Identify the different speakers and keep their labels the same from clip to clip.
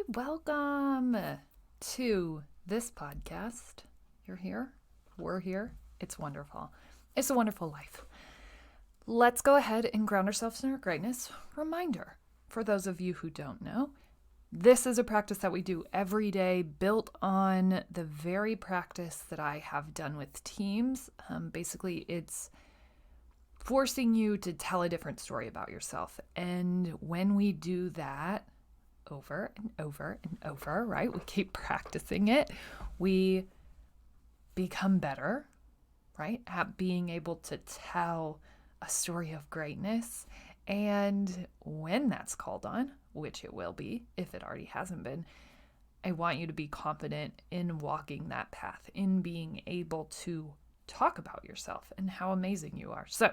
Speaker 1: welcome to this podcast. You're here. We're here. It's wonderful. It's a wonderful life. Let's go ahead and ground ourselves in our greatness. Reminder, for those of you who don't know, this is a practice that we do every day, built on the very practice that I have done with teams. Basically, it's forcing you to tell a different story about yourself. And when we do that over and over and over, right? We keep practicing it. We become better, right? At being able to tell a story of greatness. And when that's called on, which it will be, if it already hasn't been, I want you to be confident in walking that path, in being able to talk about yourself and how amazing you are. So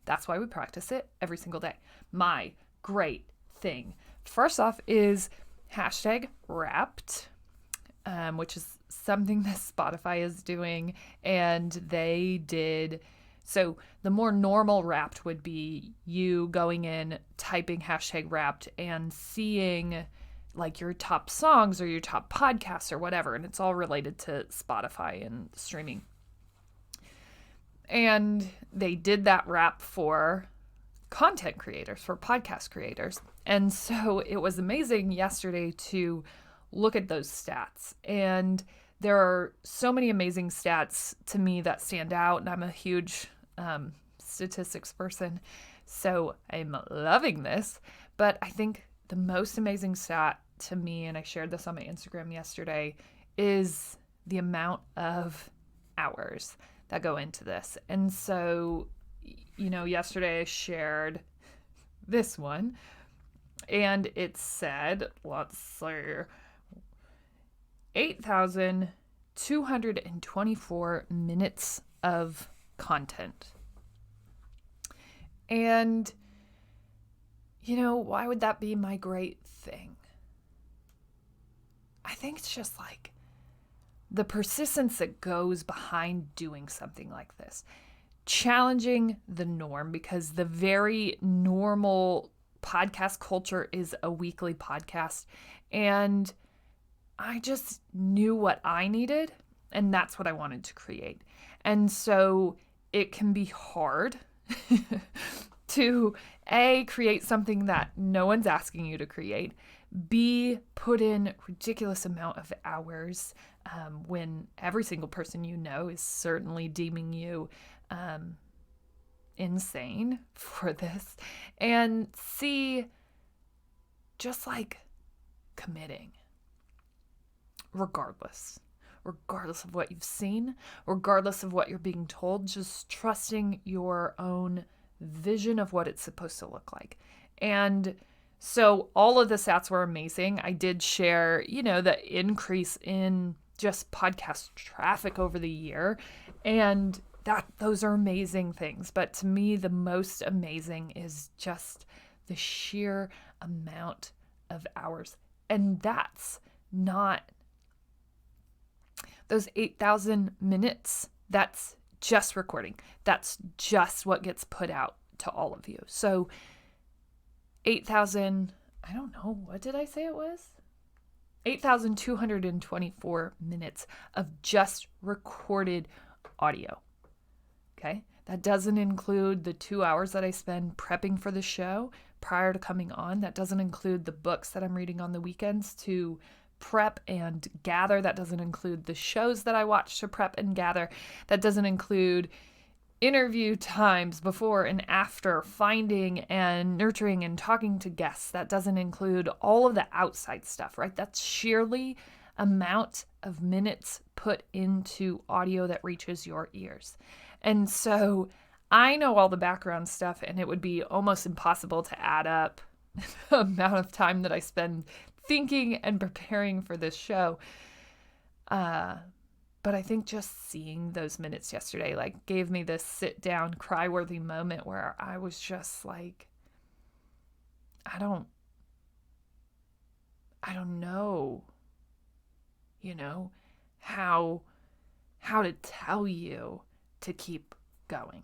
Speaker 1: that's why we practice it every single day. My great thing, first off, is #wrapped, which is something that Spotify is doing. And they did, so the more normal wrapped would be you going in, typing #wrapped and seeing like your top songs or your top podcasts or whatever. And it's all related to Spotify and streaming. And they did that wrap for content creators, for podcast creators. And so it was amazing yesterday to look at those stats. And there are so many amazing stats to me that stand out. And I'm a huge statistics person, so I'm loving this. But I think the most amazing stat to me, and I shared this on my Instagram yesterday, is the amount of hours that go into this. And so, yesterday I shared this one, and it said, let's see, 8,224 minutes of content. And, why would that be my great thing? I think it's just like the persistence that goes behind doing something like this, challenging the norm, because the very normal podcast culture is a weekly podcast. And I just knew what I needed, and that's what I wanted to create. And so it can be hard to A, create something that no one's asking you to create, B, put in ridiculous amount of hours when every single person you know is certainly deeming you insane for this, and C, just like committing regardless of what you've seen, regardless of what you're being told, just trusting your own vision of what it's supposed to look like. And so all of the stats were amazing. I did share, the increase in just podcast traffic over the year, and those are amazing things. But to me, the most amazing is just the sheer amount of hours. And that's not those 8,000 minutes. That's just recording. That's just what gets put out to all of you. So 8,000, I don't know, what did I say it was? 8,224 minutes of just recorded audio. Okay? That doesn't include the 2 hours that I spend prepping for the show prior to coming on. That doesn't include the books that I'm reading on the weekends to prep and gather. That doesn't include the shows that I watch to prep and gather. That doesn't include interview times before and after, finding and nurturing and talking to guests. That doesn't include all of the outside stuff, right? That's sheerly amount of minutes put into audio that reaches your ears. And so I know all the background stuff, and it would be almost impossible to add up the amount of time that I spend thinking and preparing for this show. But I think just seeing those minutes yesterday, gave me this sit down, cry-worthy moment where I was just like, I don't know, how to tell you to keep going,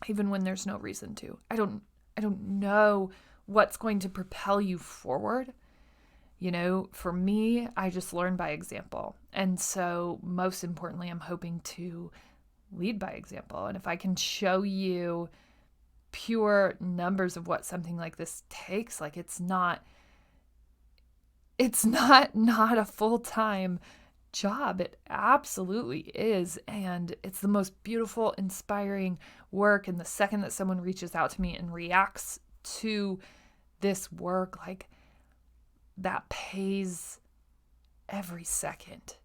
Speaker 1: even when there's no reason to. I don't know what's going to propel you forward. For me, I just learn by example. And so most importantly, I'm hoping to lead by example. And if I can show you pure numbers of what something like this takes, like it's not a full-time job. It absolutely is. And it's the most beautiful, inspiring work. And the second that someone reaches out to me and reacts to this work, like that pays every second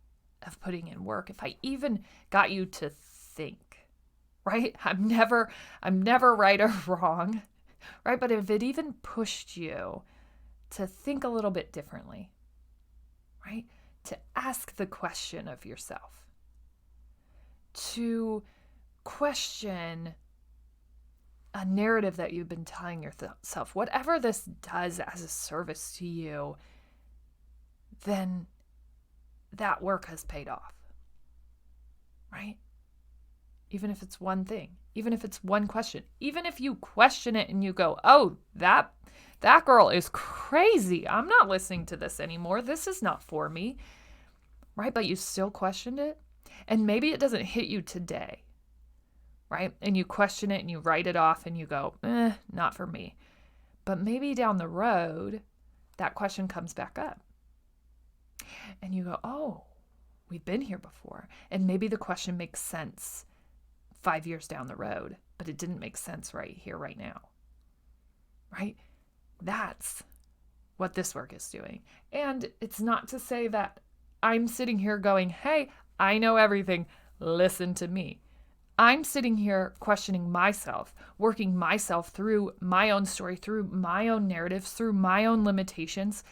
Speaker 1: of putting in work. If I even got you to think, right? I'm never right or wrong, right? But if it even pushed you to think a little bit differently, right? To ask the question of yourself, to question a narrative that you've been telling yourself, whatever this does as a service to you, then that work has paid off, right? Even if it's one thing, even if it's one question, even if you question it and you go, oh, that girl is crazy. I'm not listening to this anymore. This is not for me, right? But you still questioned it. And maybe it doesn't hit you today, right? And you question it and you write it off and you go, not for me. But maybe down the road, that question comes back up. And you go, oh, we've been here before. And maybe the question makes sense 5 years down the road, but it didn't make sense right here, right now, right? That's what this work is doing. And it's not to say that I'm sitting here going, hey, I know everything. Listen to me. I'm sitting here questioning myself, working myself through my own story, through my own narratives, through my own limitations,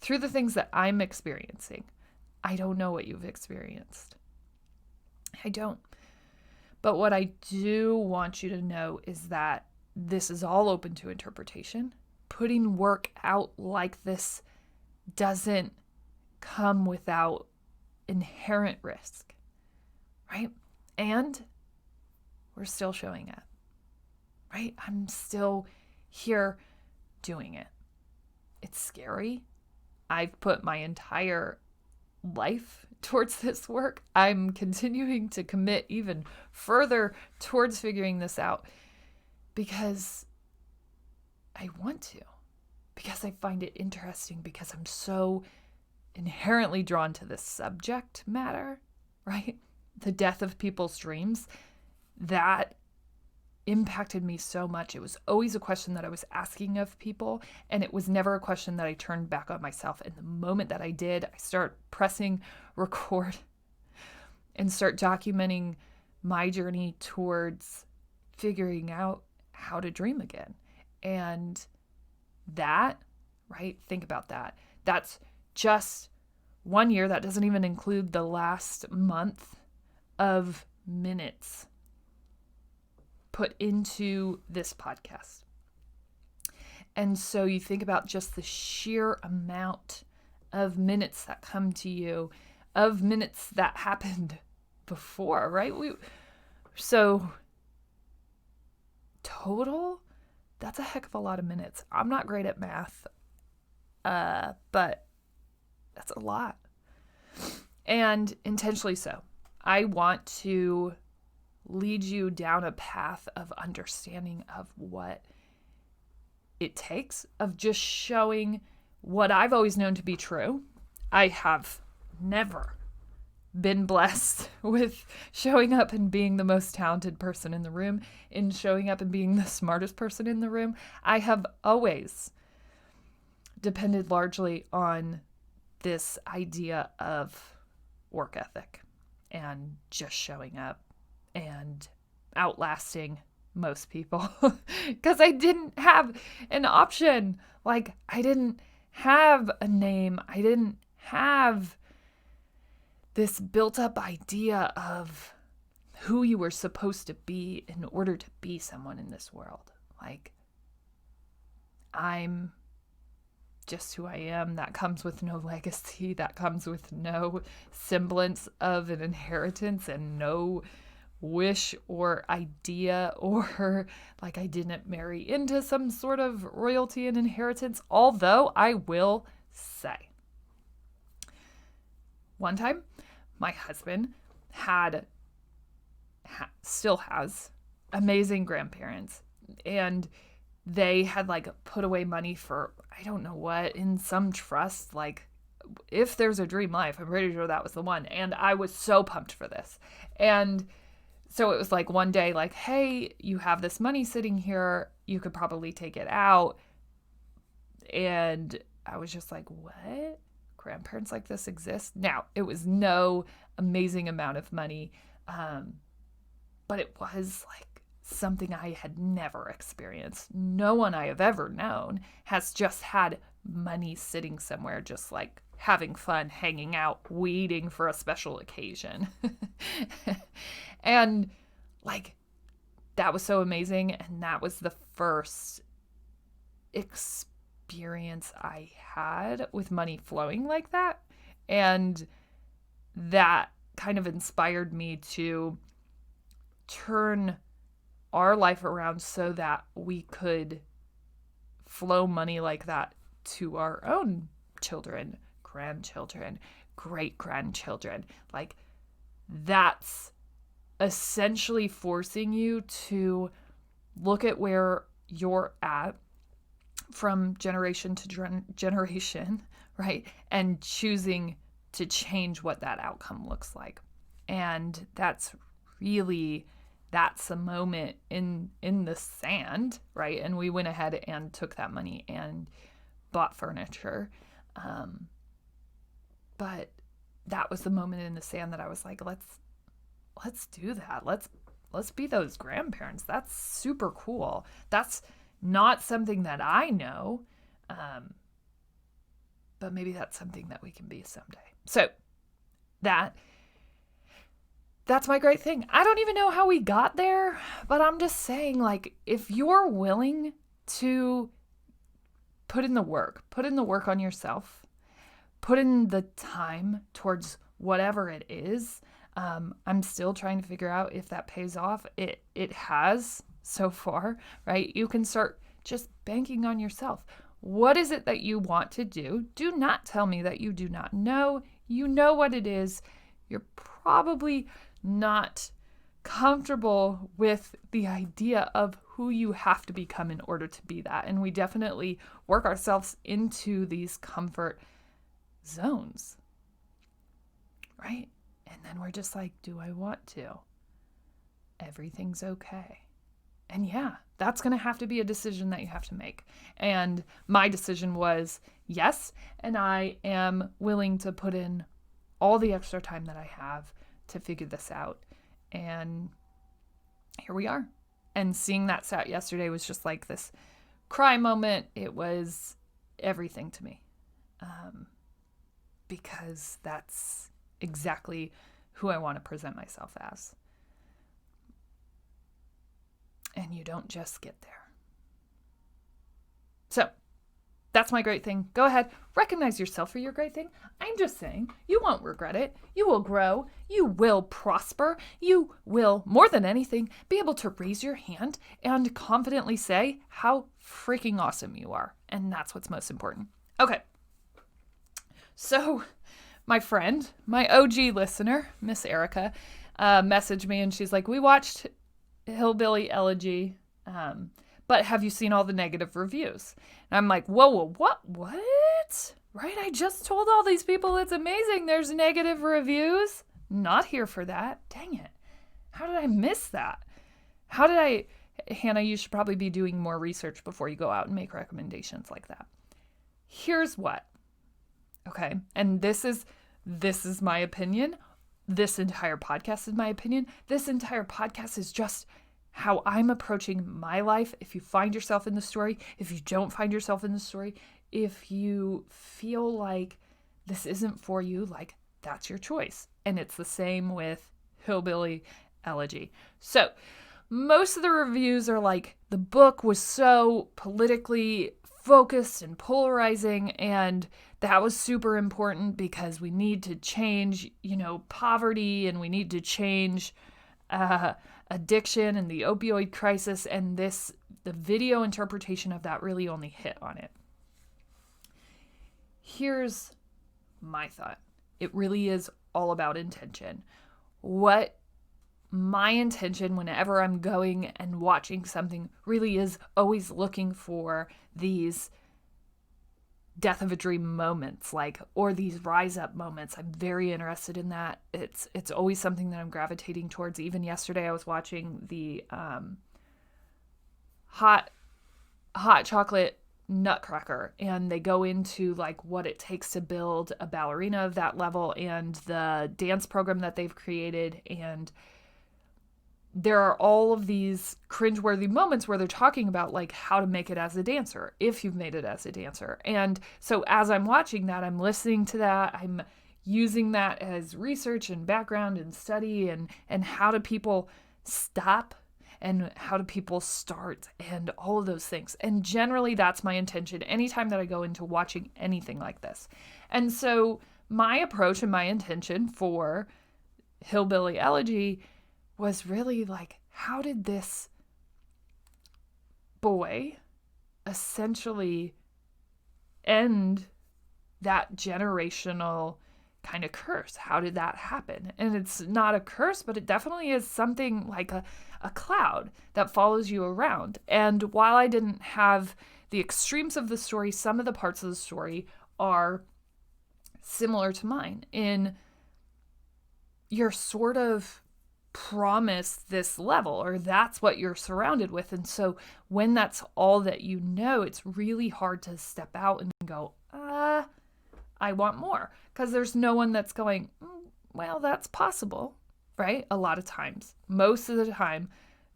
Speaker 1: through the things that I'm experiencing. I don't know what you've experienced. I don't. But what I do want you to know is that this is all open to interpretation. Putting work out like this doesn't come without inherent risk, right? And we're still showing up, right? I'm still here doing it. It's scary. I've put my entire life towards this work. I'm continuing to commit even further towards figuring this out because I want to, because I find it interesting, because I'm so inherently drawn to this subject matter, right? The death of people's dreams. That impacted me so much. It was always a question that I was asking of people, and it was never a question that I turned back on myself. And the moment that I did, I start pressing record and start documenting my journey towards figuring out how to dream again. And that, right? Think about that. That's just 1 year. That doesn't even include the last month of minutes put into this podcast. And so you think about just the sheer amount of minutes that come to you, of minutes that happened before, right? So total, that's a heck of a lot of minutes. I'm not great at math, but that's a lot. And intentionally so. I want to lead you down a path of understanding of what it takes, of just showing what I've always known to be true. I have never been blessed with showing up and being the most talented person in the room, in showing up and being the smartest person in the room. I have always depended largely on this idea of work ethic and just showing up and outlasting most people because I didn't have an option. Like, I didn't have a name. I didn't have this built up idea of who you were supposed to be in order to be someone in this world. Like, I'm just who I am. That comes with no legacy. That comes with no semblance of an inheritance and no wish or idea, or like I didn't marry into some sort of royalty and inheritance. Although I will say, one time, my husband still has amazing grandparents, and they had like put away money for, I don't know what, in some trust, like if there's a dream life, I'm pretty sure that was the one. And I was so pumped for this. And so it was like one day, like, hey, you have this money sitting here, you could probably take it out. And I was just like, what? Grandparents like this exist? Now, it was no amazing amount of money, but it was like something I had never experienced. No one I have ever known has just had money sitting somewhere, just like having fun, hanging out, waiting for a special occasion. And like, that was so amazing. And that was the first experience I had with money flowing like that. And that kind of inspired me to turn our life around so that we could flow money like that to our own children, grandchildren, great-grandchildren. Like, that's essentially forcing you to look at where you're at from generation to generation, right? And choosing to change what that outcome looks like. And that's a moment in the sand, right? And we went ahead and took that money and bought furniture. But that was the moment in the sand that I was like, let's do that. Let's be those grandparents. That's super cool. That's not something that I know, but maybe that's something that we can be someday. So that's my great thing. I don't even know how we got there, but I'm just saying, like, if you're willing to put in the work on yourself, put in the time towards whatever it is. I'm still trying to figure out if that pays off. It has so far, right? You can start just banking on yourself. What is it that you want to do? Do not tell me that you do not know. You know what it is. You're probably not comfortable with the idea of who you have to become in order to be that. And we definitely work ourselves into these comfort zones, right? And then we're just like, do I want to? Everything's okay. And yeah, that's going to have to be a decision that you have to make. And my decision was yes, and I am willing to put in all the extra time that I have to figure this out. And here we are. And seeing that sat yesterday was just like this cry moment. It was everything to me. Because that's exactly who I want to present myself as. And you don't just get there. So that's my great thing. Go ahead, recognize yourself for your great thing. I'm just saying, you won't regret it. You will grow. You will prosper. You will, more than anything, be able to raise your hand and confidently say how freaking awesome you are. And that's what's most important. Okay. So my friend, my OG listener, Miss Erica, messaged me and she's like, we watched Hillbilly Elegy, but have you seen all the negative reviews? And I'm like, whoa, what? Right? I just told all these people it's amazing. There's negative reviews. Not here for that. Dang it. How did I miss that? Hannah, you should probably be doing more research before you go out and make recommendations like that. Here's what. Okay. And this is my opinion. This entire podcast is my opinion. This entire podcast is just how I'm approaching my life. If you find yourself in the story, if you don't find yourself in the story, if you feel like this isn't for you, like, that's your choice. And it's the same with Hillbilly Elegy. So most of the reviews are like, the book was so politically focused and polarizing, and that was super important because we need to change, poverty, and we need to change addiction and the opioid crisis, and the video interpretation of that really only hit on it. Here's my thought. it really is all about intention. What my intention whenever I'm going and watching something really is always looking for these death of a dream moments, or these rise up moments. I'm very interested in that. It's always something that I'm gravitating towards. Even yesterday I was watching the hot chocolate nutcracker, and they go into what it takes to build a ballerina of that level and the dance program that they've created. And there are all of these cringeworthy moments where they're talking about how to make it as a dancer, if you've made it as a dancer. And so as I'm watching that, I'm listening to that, I'm using that as research and background and study, and how do people stop and how do people start and all of those things. And generally that's my intention anytime that I go into watching anything like this. And so my approach and my intention for Hillbilly Elegy was really how did this boy essentially end that generational kind of curse? How did that happen? And it's not a curse, but it definitely is something like a cloud that follows you around. And while I didn't have the extremes of the story, some of the parts of the story are similar to mine in you're sort of promised this level, or that's what you're surrounded with. And so when that's all that you know, it's really hard to step out and go, I want more, because there's no one that's going, well, that's possible, right? A lot of times, most of the time,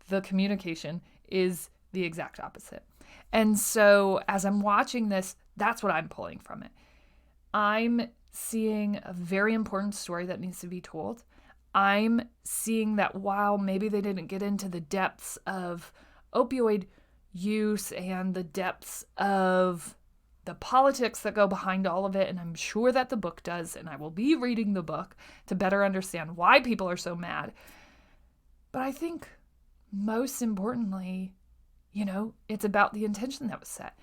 Speaker 1: the communication is the exact opposite. And so as I'm watching this, that's what I'm pulling from it. I'm seeing a very important story that needs to be told. I'm seeing that while maybe they didn't get into the depths of opioid use and the depths of the politics that go behind all of it, and I'm sure that the book does, and I will be reading the book to better understand why people are so mad. But I think most importantly, it's about the intention that was set.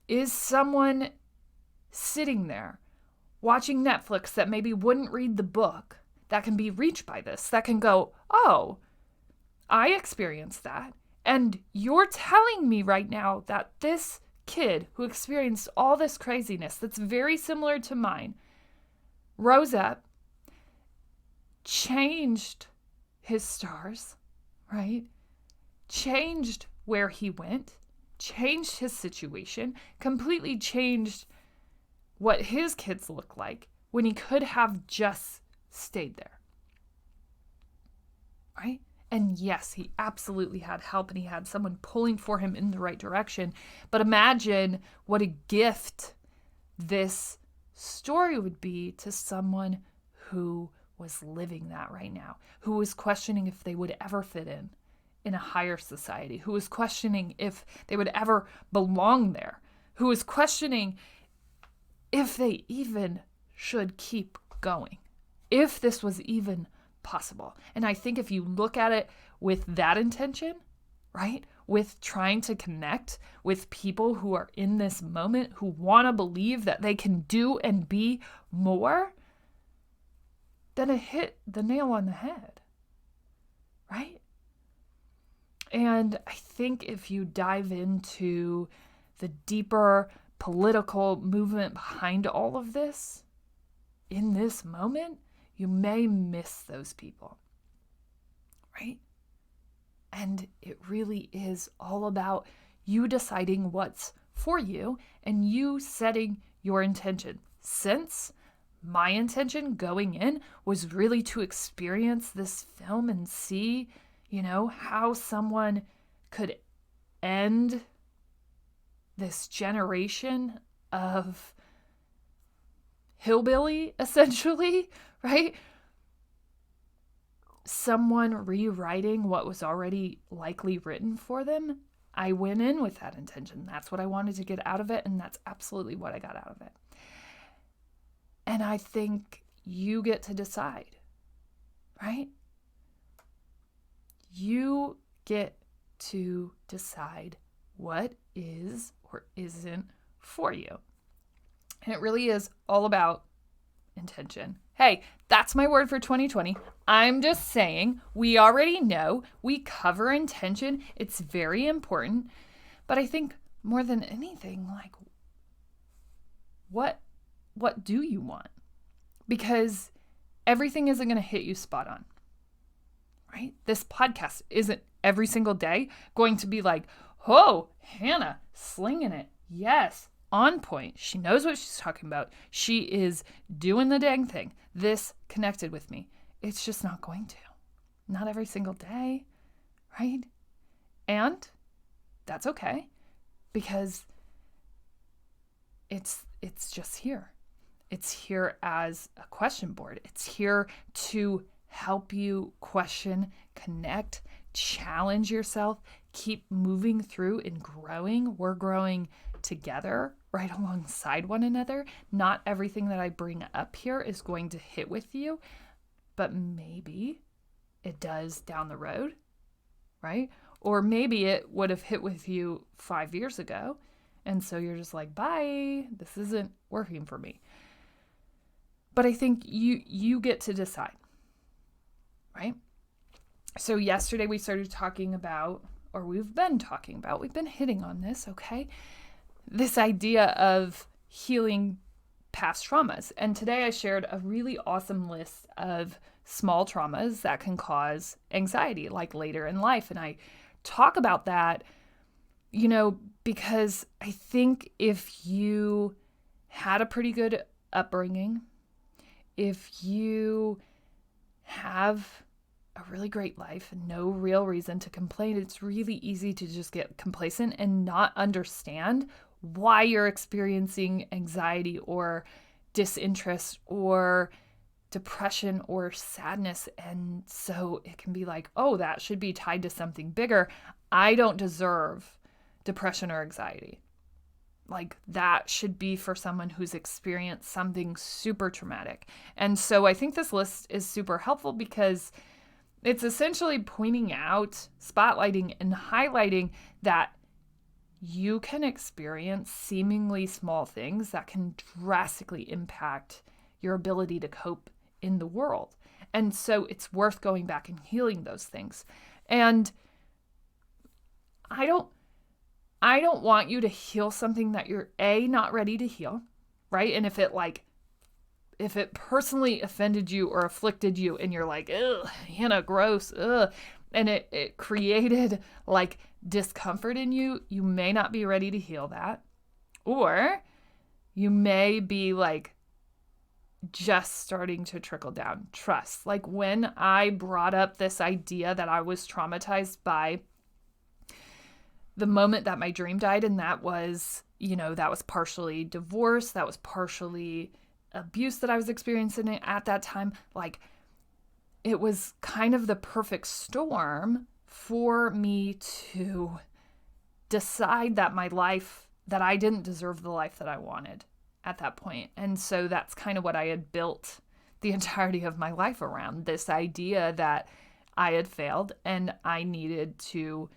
Speaker 1: Is someone sitting there watching Netflix that maybe wouldn't read the book that can be reached by this, that can go, oh, I experienced that, and you're telling me right now that this kid who experienced all this craziness that's very similar to mine rose up, changed his stars, right? Changed where he went, changed his situation, completely changed what his kids look like when he could have just stayed there, right? And yes, he absolutely had help and he had someone pulling for him in the right direction. But imagine what a gift this story would be to someone who was living that right now, who was questioning if they would ever fit in a higher society, who was questioning if they would ever belong there, who was questioning if they even should keep going, if this was even possible. And I think if you look at it with that intention, right, with trying to connect with people who are in this moment, who want to believe that they can do and be more, then it hit the nail on the head, right? And I think if you dive into the deeper political movement behind all of this, in this moment, you may miss those people, right? And it really is all about you deciding what's for you and you setting your intention. Since my intention going in was really to experience this film and see, how someone could end this generation of hillbilly, essentially, right? Someone rewriting what was already likely written for them. I went in with that intention. That's what I wanted to get out of it, and that's absolutely what I got out of it. And I think you get to decide, right? You get to decide what is or isn't for you. And it really is all about intention. Hey, that's my word for 2020. I'm just saying, we already know we cover intention. It's very important. But I think more than anything, like, what do you want? Because everything isn't going to hit you spot on, right? This podcast isn't every single day going to be like, oh, Hanna, slinging it. Yes, on point. She knows what she's talking about. She is doing the dang thing. This connected with me. It's just not going to. Not every single day, right? And that's okay, because it's just here. It's here as a question board. It's here to help you question, connect, challenge yourself, keep moving through and growing. We're growing together, right alongside one another. Not everything that I bring up here is going to hit with you, but maybe it does down the road, right? Or maybe it would have hit with you 5 years ago, and so you're just like, bye, this isn't working for me. But I think you get to decide, right? So yesterday we started talking about, or we've been hitting on this, okay? This idea of healing past traumas. And today I shared a really awesome list of small traumas that can cause anxiety, like later in life. And I talk about that, because I think if you had a pretty good upbringing, if you have a really great life and no real reason to complain, it's really easy to just get complacent and not understand why you're experiencing anxiety or disinterest or depression or sadness. And so it can be like, oh, that should be tied to something bigger. I don't deserve depression or anxiety. Like, that should be for someone who's experienced something super traumatic. And so I think this list is super helpful because it's essentially pointing out, spotlighting, and highlighting that you can experience seemingly small things that can drastically impact your ability to cope in the world. And so it's worth going back and healing those things. And I don't want you to heal something that you're not ready to heal, right? And if it personally offended you or afflicted you and you're like, ugh, Hanna, gross, ugh, and it created like discomfort in you, you may not be ready to heal that. Or you may be like just starting to trickle down. Trust. Like when I brought up this idea that I was traumatized by the moment that my dream died, and that was partially divorce, that was partially abuse that I was experiencing at that time. Like, it was kind of the perfect storm for me to decide that that I didn't deserve the life that I wanted at that point. And so that's kind of what I had built the entirety of my life around, this idea that I had failed and I needed to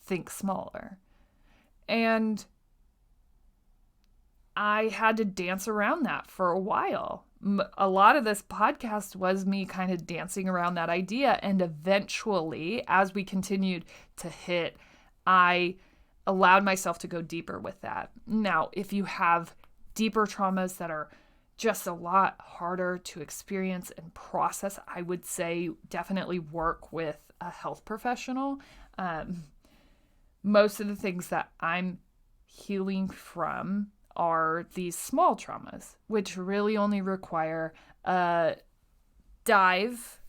Speaker 1: think smaller. And I had to dance around that for a while. A lot of this podcast was me kind of dancing around that idea. And eventually, as we continued to hit, I allowed myself to go deeper with that. Now, if you have deeper traumas that are just a lot harder to experience and process, I would say definitely work with a health professional. Most of the things that I'm healing from are these small traumas, which really only require a dive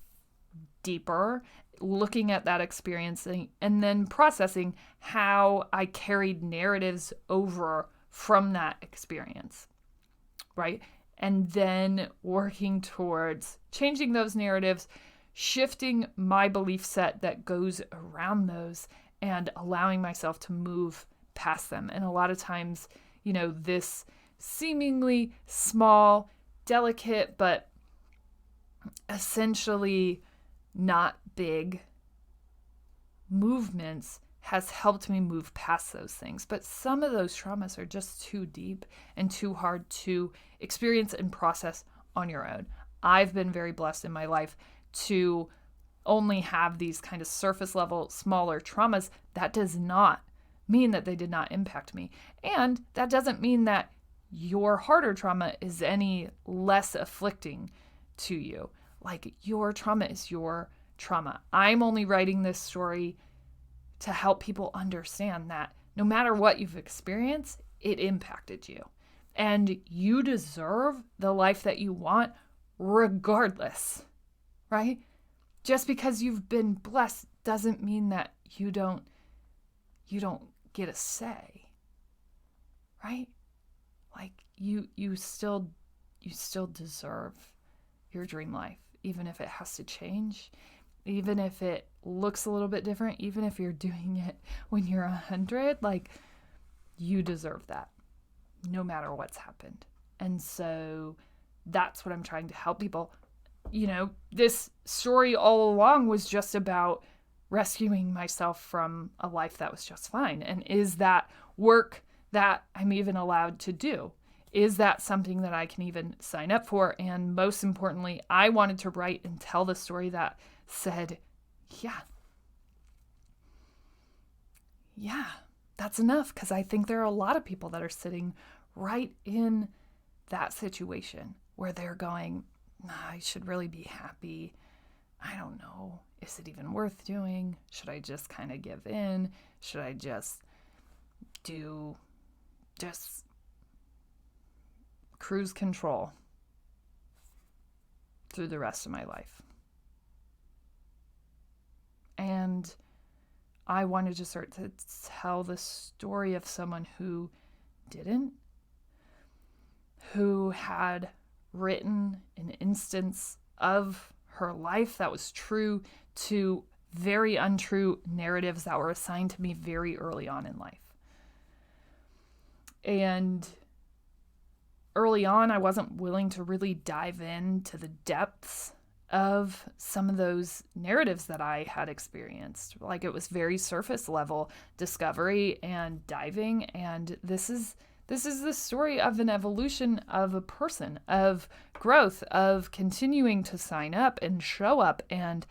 Speaker 1: deeper, looking at that experience and then processing how I carried narratives over from that experience, right? And then working towards changing those narratives, shifting my belief set that goes around those, and allowing myself to move past them. And a lot of times, this seemingly small, delicate, but essentially not big movements has helped me move past those things. But some of those traumas are just too deep and too hard to experience and process on your own. I've been very blessed in my life to only have these kind of surface level, smaller traumas. That does not mean that they did not impact me. And that doesn't mean that your harder trauma is any less afflicting to you. Like, your trauma is your trauma. I'm only writing this story to help people understand that no matter what you've experienced, it impacted you. And you deserve the life that you want regardless, right? Just because you've been blessed doesn't mean that you don't get a say, right? Like, you still deserve your dream life, even if it has to change, even if it looks a little bit different, even if you're doing it when you're 100, like, you deserve that no matter what's happened. And so that's what I'm trying to help people. This story all along was just about rescuing myself from a life that was just fine. And is that work that I'm even allowed to do? Is that something that I can even sign up for? And most importantly, I wanted to write and tell the story that said, yeah, that's enough. Because I think there are a lot of people that are sitting right in that situation where they're going, I should really be happy. I don't know. Is it even worth doing? Should I just kind of give in? Should I just cruise control through the rest of my life? And I wanted to start to tell the story of someone who didn't, who had written an instance of her life that was true to very untrue narratives that were assigned to me very early on in life. And early on, I wasn't willing to really dive into the depths of some of those narratives that I had experienced. Like, it was very surface level discovery and diving. And this is the story of an evolution of a person, of growth, of continuing to sign up and show up and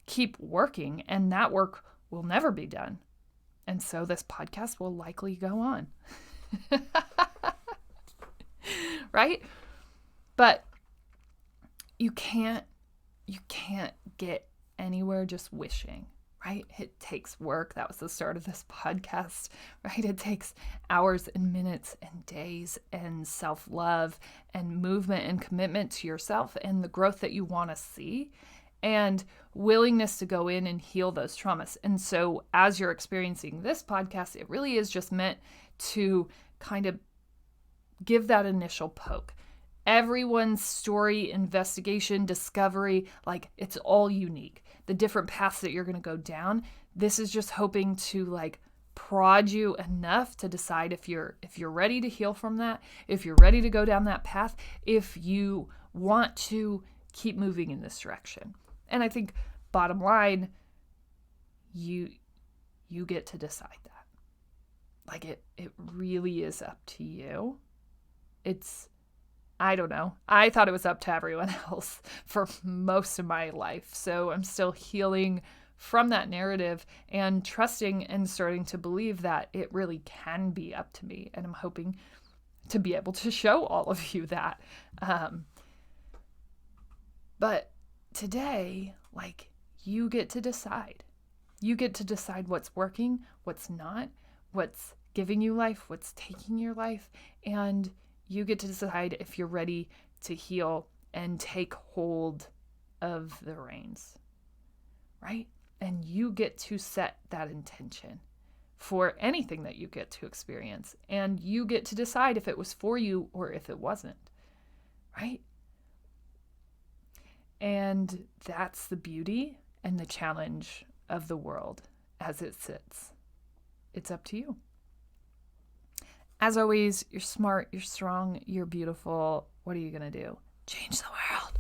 Speaker 1: keep working. And that work will never be done. And so this podcast will likely go on. Right? But you can't get anywhere just wishing, right? It takes work. That was the start of this podcast, right? It takes hours and minutes and days and self-love and movement and commitment to yourself and the growth that you want to see and willingness to go in and heal those traumas. And so as you're experiencing this podcast, it really is just meant to kind of give that initial poke. Everyone's story, investigation, discovery, like, it's all unique. The different paths that you're going to go down. This is just hoping to like prod you enough to decide if you're ready to heal from that, if you're ready to go down that path, if you want to keep moving in this direction. And I think bottom line, you get to decide that. Like, it really is up to you. I don't know. I thought it was up to everyone else for most of my life. So I'm still healing from that narrative and trusting and starting to believe that it really can be up to me. And I'm hoping to be able to show all of you that. But today, like, you get to decide. You get to decide what's working, what's not, what's giving you life, what's taking your life, and you get to decide if you're ready to heal and take hold of the reins, right? And you get to set that intention for anything that you get to experience. And you get to decide if it was for you or if it wasn't, right? And that's the beauty and the challenge of the world as it sits. It's up to you. As always, you're smart, you're strong, you're beautiful. What are you going to do? Change the world.